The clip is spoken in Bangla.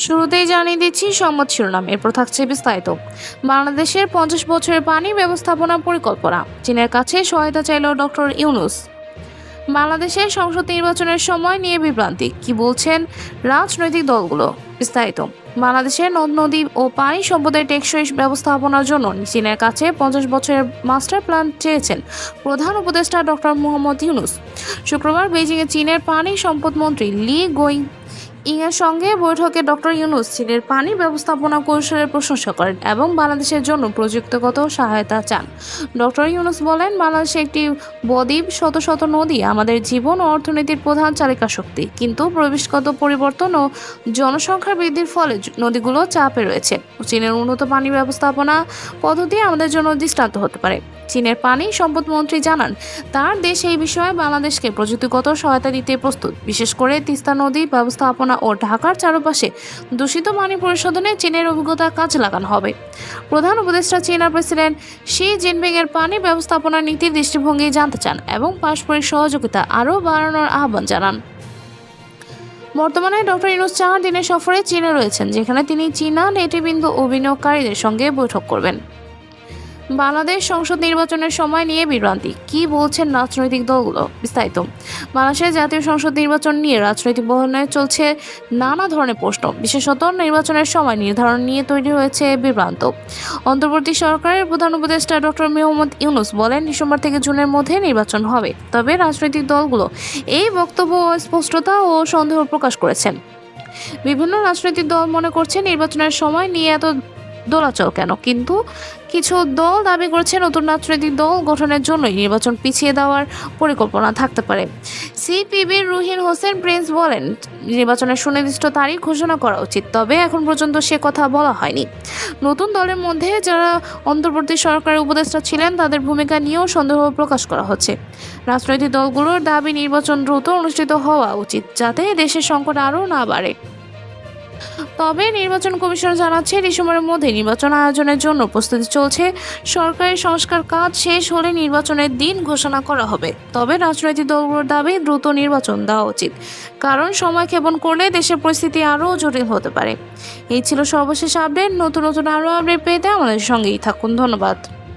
শুরুতেই জানিয়ে দিচ্ছি সংবাদ শিরোনাম, এরপর থাকছে বিস্তারিত। বাংলাদেশের 50 বছরের পানি ব্যবস্থাপনা পরিকল্পনা, চীনের কাছে সহায়তা চাইল ডক্টর ইউনূস। বাংলাদেশের সংসদ নির্বাচনের সময় নিয়ে বিভ্রান্তি, কি বলছেন রাজনৈতিক দলগুলো? বিস্তারিত। বাংলাদেশের নদ নদী ও পানি সম্পদের টেকসই ব্যবস্থাপনার জন্য চীনের কাছে 50 বছরের মাস্টার প্ল্যান চেয়েছেন প্রধান উপদেষ্টা ডক্টর মোহাম্মদ ইউনূস। শুক্রবার বেইজিংয়ে চীনের পানি সম্পদ মন্ত্রী লি গোয়িং এর সঙ্গে বৈঠকে ডক্টর ইউনূস চীনের পানি ব্যবস্থাপনা কৌশলের প্রশংসা করেন এবং বাংলাদেশের জন্য প্রযুক্তিগত সহায়তা চান। ডক্টর ইউনূস বলেন, বাংলাদেশে একটি বদ্বীপ, শত শত নদী আমাদের জীবন ও অর্থনীতির প্রধান চালিকা শক্তি, কিন্তু পরিবেশগত পরিবর্তন ও জনসংখ্যার বৃদ্ধির ফলে নদীগুলো চাপে রয়েছে। চীনের উন্নত পানি ব্যবস্থাপনা পদ্ধতি আমাদের জন্য দৃষ্টান্ত হতে পারে। চীনের পানি সম্পদ মন্ত্রী জানান, তার দেশ এই বিষয়ে বাংলাদেশকে প্রযুক্তিগত সহায়তা দিতে প্রস্তুত, বিশেষ করে তিস্তা নদী ব্যবস্থাপনা ও ঢাকার চারপাশে দূষিত পানি পরিশোধনে চীনের অভিজ্ঞতা কাজে লাগানো হবে। প্রধান উপদেষ্টা চীনা প্রেসিডেন্ট শি জিনপিং এর পানি ব্যবস্থাপনা নীতির দৃষ্টিভঙ্গি জানতে চান এবং পারস্পরিক সহযোগিতা আরও বাড়ানোর আহ্বান জানান। বর্তমানে ডক্টর ইউনূস 4 দিনের সফরে চীনে রয়েছেন, যেখানে তিনি চীনা নেতৃবৃন্দ ও বিনিয়োগকারীদের সঙ্গে বৈঠক করবেন। বাংলাদেশ সংসদ নির্বাচনের সময় নিয়ে বিভ্রান্তি, কি বলছেন রাজনৈতিক দলগুলো? বিস্তারিত। বাংলাদেশের জাতীয় সংসদ নির্বাচন নিয়ে রাজনৈতিক মহলে চলছে নানা ধরনের প্রশ্ন, বিশেষত নির্বাচনের সময় নির্ধারণ নিয়ে তৈরি হয়েছে বিভ্রান্ত। অন্তর্বর্তী সরকারের প্রধান উপদেষ্টা ডক্টর মোহাম্মদ ইউনূস বলেন, ডিসেম্বর থেকে জুনের মধ্যে নির্বাচন হবে। তবে রাজনৈতিক দলগুলো এই বক্তব্য অস্পষ্টতা ও সন্দেহ প্রকাশ করেছেন। বিভিন্ন রাজনৈতিক দল মনে করছে নির্বাচনের সময় নিয়ে এত দোলাচল কেন, কিন্তু কিছু দল দাবি করেছে নতুন রাজনৈতিক দল গঠনের জন্যই নির্বাচন পিছিয়ে দেওয়ার পরিকল্পনা থাকতে পারে। সিপিবির রুহিন হোসেন প্রিন্স বলেন, নির্বাচনের সুনির্দিষ্ট তারিখ ঘোষণা করা উচিত, তবে এখন পর্যন্ত সে কথা বলা হয়নি। নতুন দলের মধ্যে যারা অন্তর্বর্তী সরকারের উপদেষ্টা ছিলেন তাদের ভূমিকা নিয়েও সন্দেহ প্রকাশ করা হচ্ছে। রাজনৈতিক দলগুলোর দাবি নির্বাচন দ্রুত অনুষ্ঠিত হওয়া উচিত, যাতে দেশের সংকট আরও না বাড়ে। তবে নির্বাচন কমিশন জানাচ্ছে, ডিসেম্বরের মধ্যে নির্বাচন আয়োজনের জন্য প্রস্তুতি চলছে। সরকারি সংস্কার কাজ শেষ হলে নির্বাচনের দিন ঘোষণা করা হবে। তবে রাজনৈতিক দলগুলোর দাবি দ্রুত নির্বাচন দেওয়া উচিত, কারণ সময় ক্ষেপণ করলে দেশের পরিস্থিতি আরও জটিল হতে পারে। এই ছিল সর্বশেষ আপডেট। নতুন নতুন আরও আপডেট পেতে আমাদের সঙ্গেই থাকুন। ধন্যবাদ।